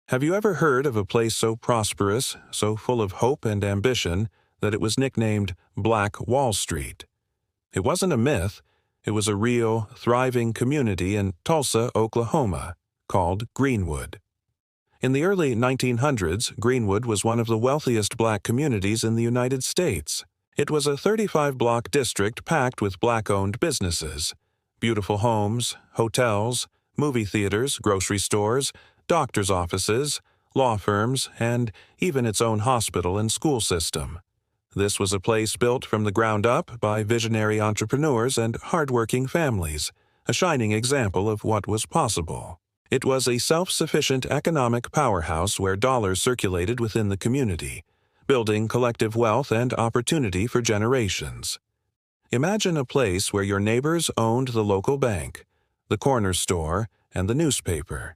Have you ever heard of a place so prosperous, so full of hope and ambition, that it was nicknamed Black Wall Street? It wasn't a myth. It was a real, thriving community in Tulsa, Oklahoma, called Greenwood. In the early 1900s, Greenwood was one of the wealthiest black communities in the United States. It was a 35-block district packed with black-owned businesses, beautiful homes, hotels, movie theaters, grocery stores, doctors' offices, law firms, and even its own hospital and school system. This was a place built from the ground up by visionary entrepreneurs and hardworking families, a shining example of what was possible. It was a self-sufficient economic powerhouse where dollars circulated within the community, building collective wealth and opportunity for generations. Imagine a place where your neighbors owned the local bank, the corner store, and the newspaper.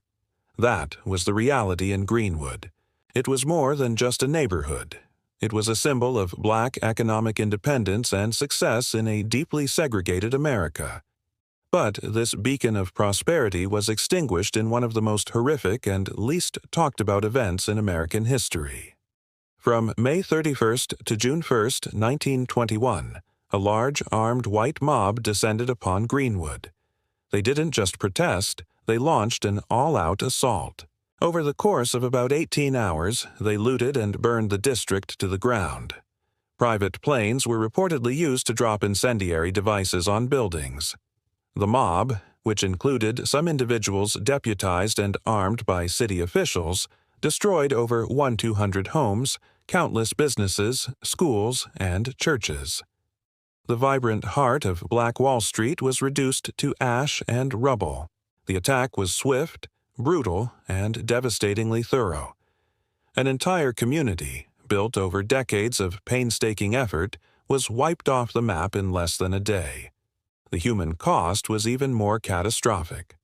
That was the reality in Greenwood. It was more than just a neighborhood. It was a symbol of black economic independence and success in a deeply segregated America. But this beacon of prosperity was extinguished in one of the most horrific and least talked about events in American history. From May 31st to June 1st, 1921, a large armed white mob descended upon Greenwood. They didn't just protest, they launched an all-out assault. Over the course of about 18 hours, they looted and burned the district to the ground. Private planes were reportedly used to drop incendiary devices on buildings. The mob, which included some individuals deputized and armed by city officials, destroyed over 1,200 homes, countless businesses, schools, and churches. The vibrant heart of Black Wall Street was reduced to ash and rubble. The attack was swift, brutal, and devastatingly thorough. An entire community, built over decades of painstaking effort, was wiped off the map in less than a day. The human cost was even more catastrophic.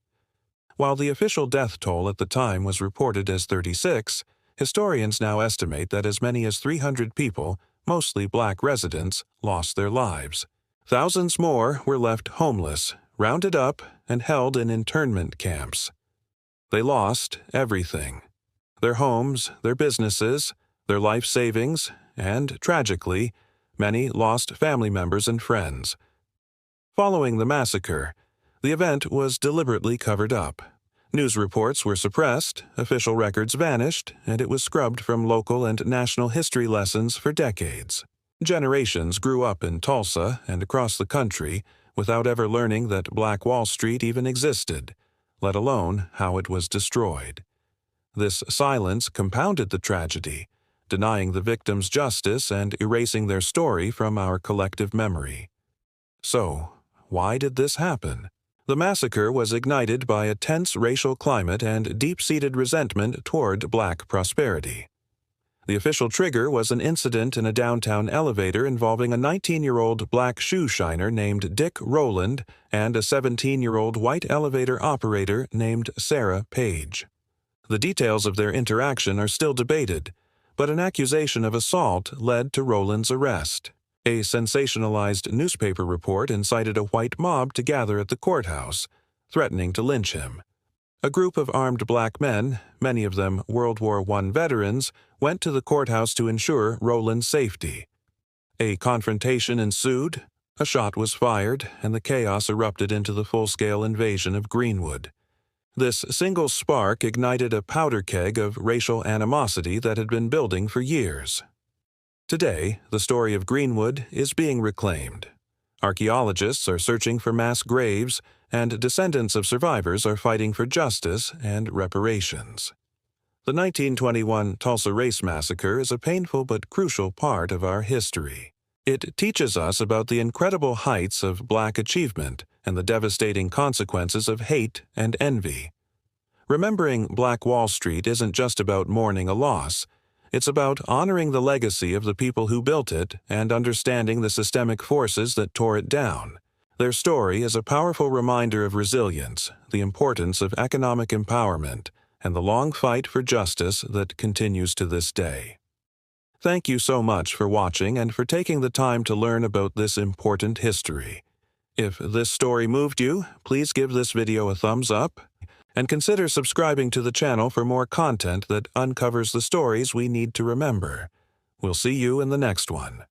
While the official death toll at the time was reported as 36, historians now estimate that as many as 300 people, mostly black residents, lost their lives. Thousands more were left homeless, rounded up, and held in internment camps. They lost everything: their homes, their businesses, their life savings, and, tragically, many lost family members and friends. Following the massacre, the event was deliberately covered up. News reports were suppressed, official records vanished, and it was scrubbed from local and national history lessons for decades. Generations grew up in Tulsa and across the country without ever learning that Black Wall Street even existed, let alone how it was destroyed. This silence compounded the tragedy, denying the victims justice and erasing their story from our collective memory. So, why did this happen? The massacre was ignited by a tense racial climate and deep-seated resentment toward black prosperity. The official trigger was an incident in a downtown elevator involving a 19-year-old black shoe shiner named Dick Rowland and a 17-year-old white elevator operator named Sarah Page. The details of their interaction are still debated, but an accusation of assault led to Rowland's arrest. A sensationalized newspaper report incited a white mob to gather at the courthouse, threatening to lynch him. A group of armed black men, many of them World War I veterans, went to the courthouse to ensure Rowland's safety. A confrontation ensued, a shot was fired, and the chaos erupted into the full-scale invasion of Greenwood. This single spark ignited a powder keg of racial animosity that had been building for years. Today, the story of Greenwood is being reclaimed. Archaeologists are searching for mass graves, and descendants of survivors are fighting for justice and reparations. The 1921 Tulsa Race Massacre is a painful but crucial part of our history. It teaches us about the incredible heights of black achievement and the devastating consequences of hate and envy. Remembering Black Wall Street isn't just about mourning a loss. It's about honoring the legacy of the people who built it and understanding the systemic forces that tore it down. Their story is a powerful reminder of resilience, the importance of economic empowerment, and the long fight for justice that continues to this day. Thank you so much for watching and for taking the time to learn about this important history. If this story moved you, please give this video a thumbs up And consider subscribing to the channel for more content that uncovers the stories we need to remember. We'll see you in the next one.